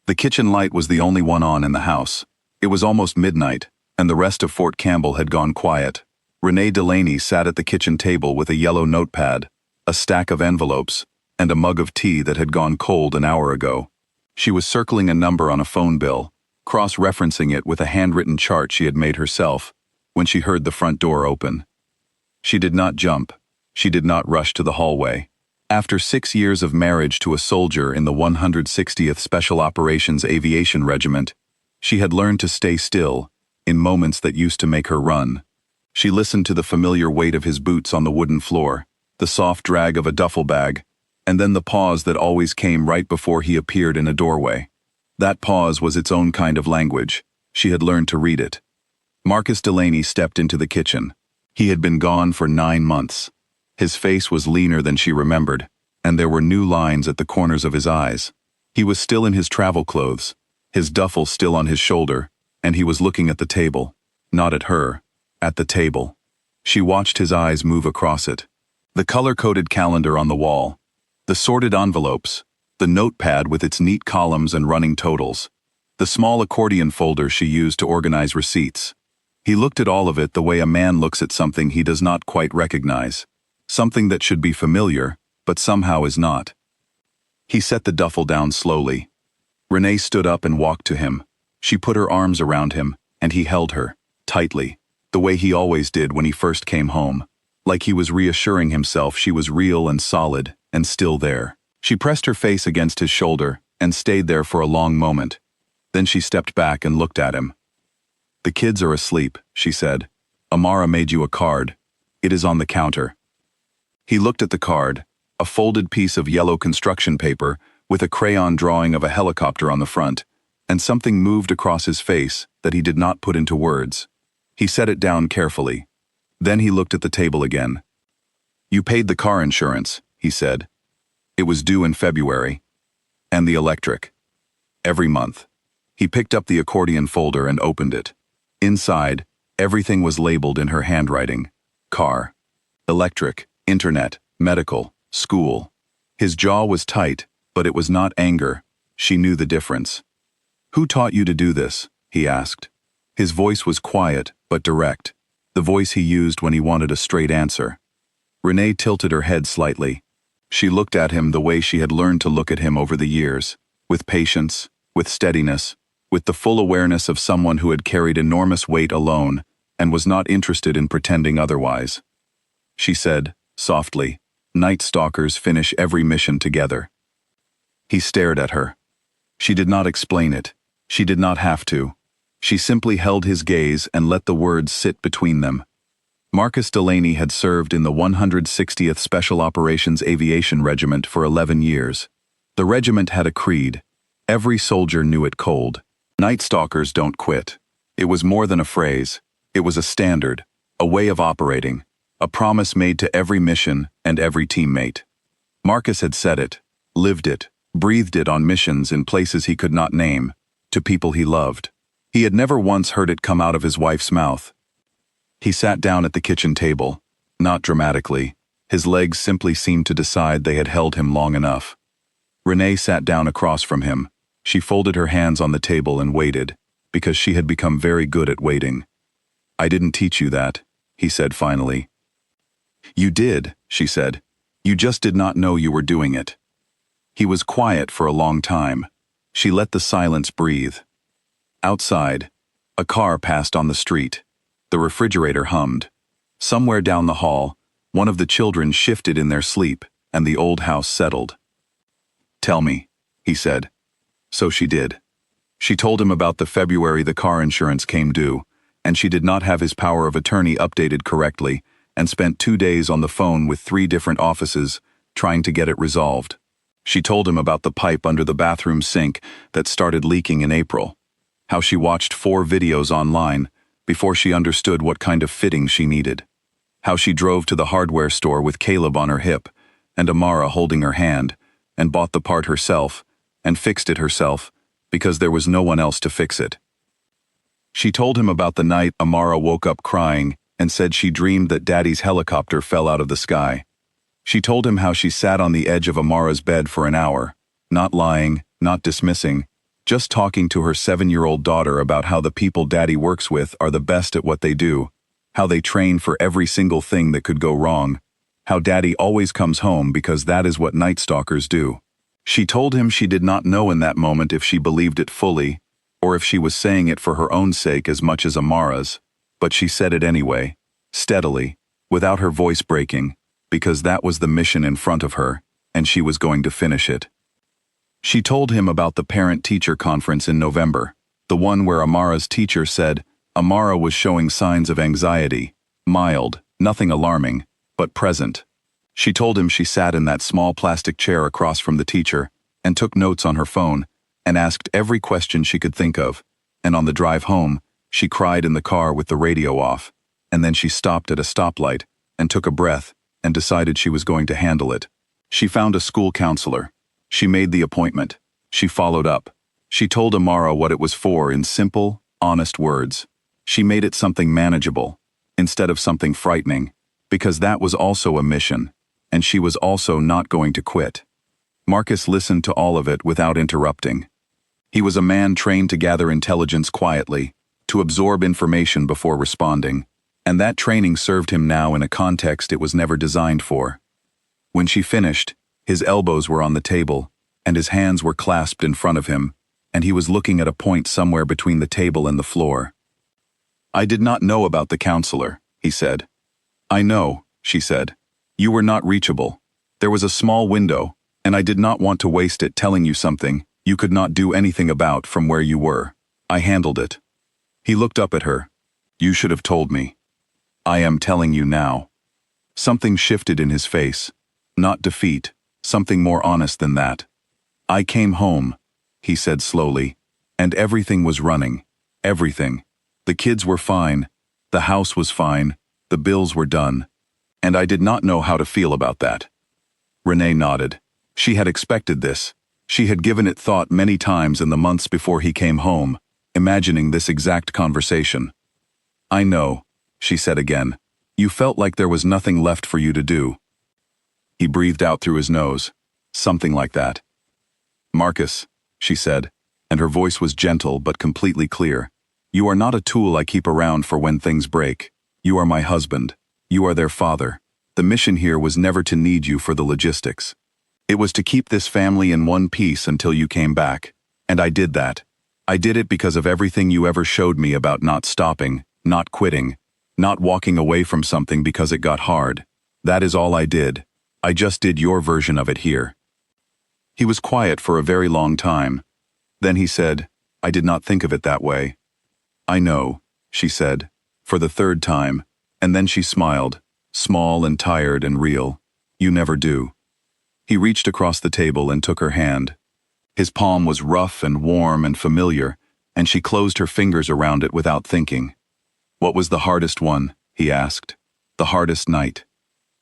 The kitchen light was the only one on in the house. It was almost midnight, and the rest of Fort Campbell had gone quiet. Renee Delaney sat at the kitchen table with a yellow notepad, a stack of envelopes, and a mug of tea that had gone cold an hour ago. She was circling a number on a phone bill, cross-referencing it with a handwritten chart she had made herself, when she heard the front door open. She did not jump. She did not rush to the hallway. After 6 years of marriage to a soldier in the 160th Special Operations Aviation Regiment, she had learned to stay still in moments that used to make her run. She listened to the familiar weight of his boots on the wooden floor, the soft drag of a duffel bag, and then the pause that always came right before he appeared in a doorway. That pause was its own kind of language. She had learned to read it. Marcus Delaney stepped into the kitchen. He had been gone for 9 months. His face was leaner than she remembered, and there were new lines at the corners of his eyes. He was still in his travel clothes, his duffel still on his shoulder, and he was looking at the table. Not at her, at the table. She watched his eyes move across it. The color-coded calendar on the wall, the sorted envelopes, the notepad with its neat columns and running totals, the small accordion folder she used to organize receipts. He looked at all of it the way a man looks at something he does not quite recognize, something that should be familiar, but somehow is not. He set the duffel down slowly. Renee stood up and walked to him. She put her arms around him, and he held her, tightly, the way he always did when he first came home, like he was reassuring himself she was real and solid and still there. She pressed her face against his shoulder and stayed there for a long moment. Then she stepped back and looked at him. "The kids are asleep," she said. "Amara made you a card. It is on the counter." He looked at the card, a folded piece of yellow construction paper with a crayon drawing of a helicopter on the front, and something moved across his face that he did not put into words. He set it down carefully. Then he looked at the table again. "You paid the car insurance," he said. "It was due in February. And the electric. Every month." He picked up the accordion folder and opened it. Inside, everything was labeled in her handwriting. Car, electric, internet, medical, school. His jaw was tight, but it was not anger. She knew the difference. "Who taught you to do this?" he asked. His voice was quiet, but direct, the voice he used when he wanted a straight answer. Renee tilted her head slightly. She looked at him the way she had learned to look at him over the years, with patience, with steadiness, with the full awareness of someone who had carried enormous weight alone and was not interested in pretending otherwise. She said, softly, "Night Stalkers finish every mission together." He stared at her. She did not explain it. She did not have to. She simply held his gaze and let the words sit between them. Marcus Delaney had served in the 160th Special Operations Aviation Regiment for 11 years. The regiment had a creed. Every soldier knew it cold. Night Stalkers don't quit. It was more than a phrase. It was a standard, a way of operating, a promise made to every mission and every teammate. Marcus had said it, lived it, breathed it on missions in places he could not name, to people he loved. He had never once heard it come out of his wife's mouth. He sat down at the kitchen table, not dramatically. His legs simply seemed to decide they had held him long enough. Renee sat down across from him. She folded her hands on the table and waited, because she had become very good at waiting. "I didn't teach you that," he said finally. "You did," she said. "You just did not know you were doing it." He was quiet for a long time. She let the silence breathe. Outside, a car passed on the street. The refrigerator hummed. Somewhere down the hall, one of the children shifted in their sleep, and the old house settled. "Tell me," he said. So she did. She told him about the February the car insurance came due, and she did not have his power of attorney updated correctly, and spent 2 days on the phone with 3 different offices, trying to get it resolved. She told him about the pipe under the bathroom sink that started leaking in April, how she watched 4 videos online before she understood what kind of fitting she needed, how she drove to the hardware store with Caleb on her hip and Amara holding her hand, and bought the part herself, and fixed it herself, because there was no one else to fix it. She told him about the night Amara woke up crying and said she dreamed that Daddy's helicopter fell out of the sky. She told him how she sat on the edge of Amara's bed for an hour, not lying, not dismissing, just talking to her 7-year-old daughter about how the people Daddy works with are the best at what they do, how they train for every single thing that could go wrong, how Daddy always comes home because that is what night stalkers do. She told him she did not know in that moment if she believed it fully, or if she was saying it for her own sake as much as Amara's, but she said it anyway, steadily, without her voice breaking, because that was the mission in front of her, and she was going to finish it. She told him about the parent-teacher conference in November, the one where Amara's teacher said Amara was showing signs of anxiety, mild, nothing alarming, but present. She told him she sat in that small plastic chair across from the teacher and took notes on her phone and asked every question she could think of, and on the drive home, she cried in the car with the radio off, and then she stopped at a stoplight and took a breath and decided she was going to handle it. She found a school counselor. She made the appointment. She followed up. She told Amara what it was for in simple, honest words. She made it something manageable, instead of something frightening, because that was also a mission, and she was also not going to quit. Marcus listened to all of it without interrupting. He was a man trained to gather intelligence quietly, to absorb information before responding, and that training served him now in a context it was never designed for. When she finished, his elbows were on the table, and his hands were clasped in front of him, and he was looking at a point somewhere between the table and the floor. "I did not know about the counselor," he said. "I know," she said. "You were not reachable. There was a small window, and I did not want to waste it telling you something you could not do anything about from where you were. I handled it." He looked up at her. "You should have told me." "I am telling you now." Something shifted in his face. Not defeat, something more honest than that. "I came home," he said slowly, "and everything was running. Everything. The kids were fine. The house was fine. The bills were done. And I did not know how to feel about that." Renee nodded. She had expected this. She had given it thought many times in the months before he came home, imagining this exact conversation. "I know," she said again. "You felt like there was nothing left for you to do." He breathed out through his nose. "Something like that." "Marcus," she said, and her voice was gentle but completely clear. "You are not a tool I keep around for when things break. You are my husband. You are their father. The mission here was never to need you for the logistics. It was to keep this family in one piece until you came back. And I did that. I did it because of everything you ever showed me about not stopping, not quitting, not walking away from something because it got hard. That is all I did. I just did your version of it here." He was quiet for a very long time. Then he said, "I did not think of it that way." "I know," she said, for the third time, and then she smiled, small and tired and real. "You never do." He reached across the table and took her hand. His palm was rough and warm and familiar, and she closed her fingers around it without thinking. "What was the hardest one?" he asked. "The hardest night?"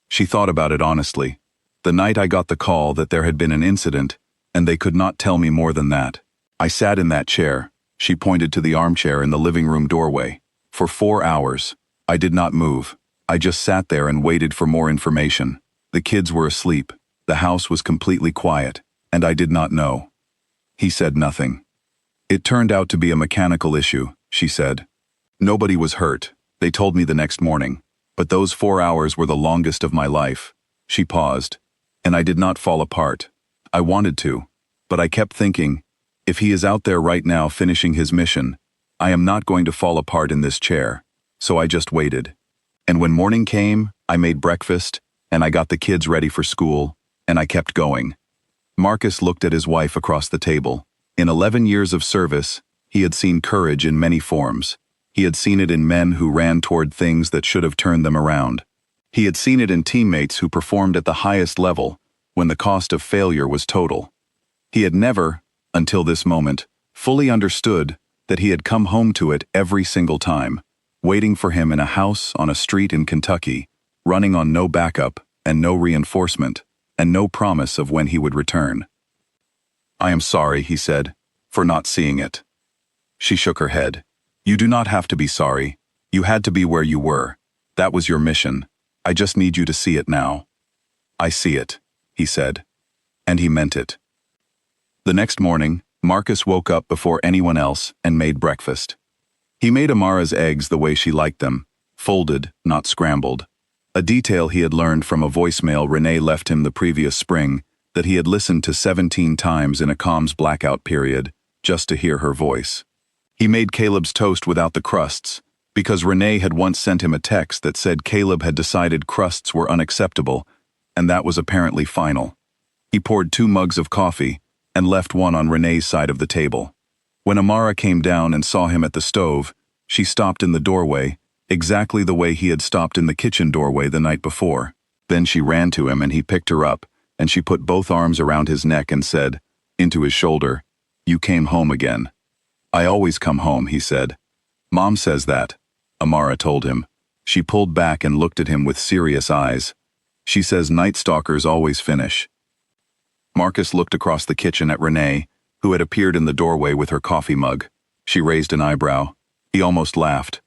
She thought about it honestly. "The night I got the call that there had been an incident, and they could not tell me more than that. I sat in that chair," she pointed to the armchair in the living room doorway, "for 4 hours. I did not move. I just sat there and waited for more information. The kids were asleep. The house was completely quiet, and I did not know." He said nothing. "It turned out to be a mechanical issue," she said. "Nobody was hurt, they told me the next morning, but those 4 hours were the longest of my life." She paused. "And I did not fall apart. I wanted to, but I kept thinking, if he is out there right now finishing his mission, I am not going to fall apart in this chair, so I just waited. And when morning came, I made breakfast, and I got the kids ready for school, and I kept going." Marcus looked at his wife across the table. In 11 years of service, he had seen courage in many forms. He had seen it in men who ran toward things that should have turned them around. He had seen it in teammates who performed at the highest level when the cost of failure was total. He had never, until this moment, fully understood that he had come home to it every single time, waiting for him in a house on a street in Kentucky, running on no backup and no reinforcement, and no promise of when he would return. "I am sorry," he said, "for not seeing it." She shook her head. "You do not have to be sorry. You had to be where you were. That was your mission. I just need you to see it now." "I see it," he said. And he meant it. The next morning, Marcus woke up before anyone else and made breakfast. He made Amara's eggs the way she liked them, folded, not scrambled. A detail he had learned from a voicemail Renee left him the previous spring that he had listened to 17 times in a comms blackout period, just to hear her voice. He made Caleb's toast without the crusts, because Renee had once sent him a text that said Caleb had decided crusts were unacceptable, and that was apparently final. He poured 2 mugs of coffee and left one on Renee's side of the table. When Amara came down and saw him at the stove, she stopped in the doorway, exactly the way he had stopped in the kitchen doorway the night before. Then she ran to him and he picked her up, and she put both arms around his neck and said, into his shoulder, "You came home again." "I always come home," he said. "Mom says that," Amara told him. She pulled back and looked at him with serious eyes. "She says night stalkers always finish." Marcus looked across the kitchen at Renee, who had appeared in the doorway with her coffee mug. She raised an eyebrow. He almost laughed.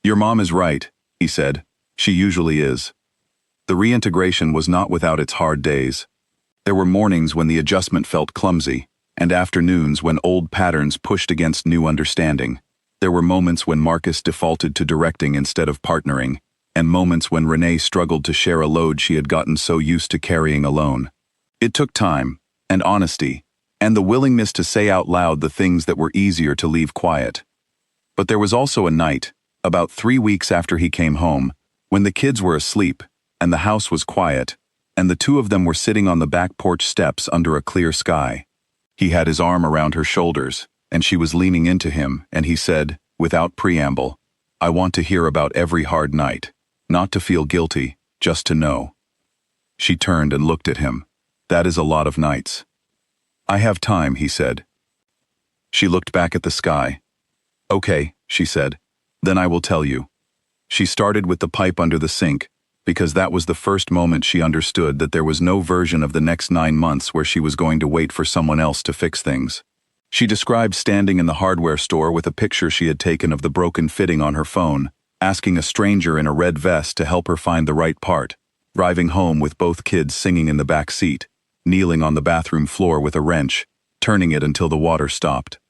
"Your mom is right," he said. "She usually is." The reintegration was not without its hard days. There were mornings when the adjustment felt clumsy, and afternoons when old patterns pushed against new understanding. There were moments when Marcus defaulted to directing instead of partnering, and moments when Renee struggled to share a load she had gotten so used to carrying alone. It took time, and honesty, and the willingness to say out loud the things that were easier to leave quiet. But there was also a night, about 3 weeks after he came home, when the kids were asleep, and the house was quiet, and the two of them were sitting on the back porch steps under a clear sky. He had his arm around her shoulders, and she was leaning into him, and he said, without preamble, "I want to hear about every hard night, not to feel guilty, just to know." She turned and looked at him. "That is a lot of nights." "I have time," he said. She looked back at the sky. "Okay," she said, "then I will tell you." She started with the pipe under the sink, because that was the first moment she understood that there was no version of the next 9 months where she was going to wait for someone else to fix things. She described standing in the hardware store with a picture she had taken of the broken fitting on her phone, asking a stranger in a red vest to help her find the right part, driving home with both kids singing in the back seat, kneeling on the bathroom floor with a wrench, turning it until the water stopped.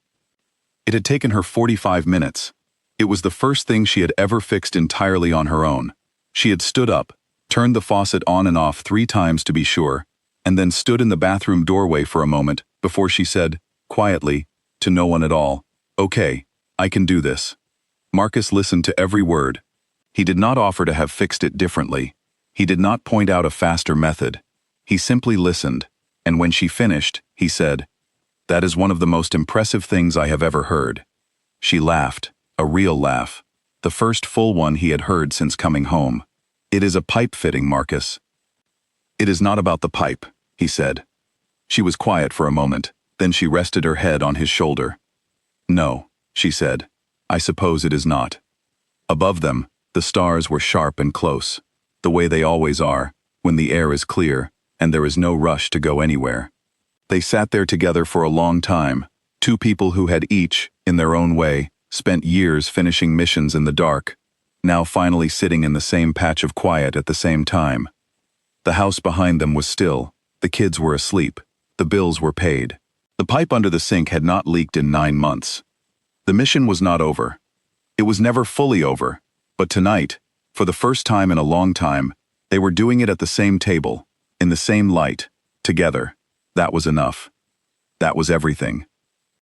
It had taken her 45 minutes. It was the first thing she had ever fixed entirely on her own. She had stood up, turned the faucet on and off 3 times to be sure, and then stood in the bathroom doorway for a moment before she said, quietly, to no one at all, "Okay, I can do this." Marcus listened to every word. He did not offer to have fixed it differently. He did not point out a faster method. He simply listened, and when she finished, he said, "That is one of the most impressive things I have ever heard." She laughed, a real laugh, the first full one he had heard since coming home. "It is a pipe fitting, Marcus." "It is not about the pipe," he said. She was quiet for a moment, then she rested her head on his shoulder. "No," she said, "I suppose it is not." Above them, the stars were sharp and close, the way they always are, when the air is clear, and there is no rush to go anywhere. They sat there together for a long time, 2 people who had each, in their own way, spent years finishing missions in the dark, now finally sitting in the same patch of quiet at the same time. The house behind them was still, the kids were asleep, the bills were paid. The pipe under the sink had not leaked in 9 months. The mission was not over. It was never fully over, but tonight, for the first time in a long time, they were doing it at the same table, in the same light, together. That was enough. That was everything.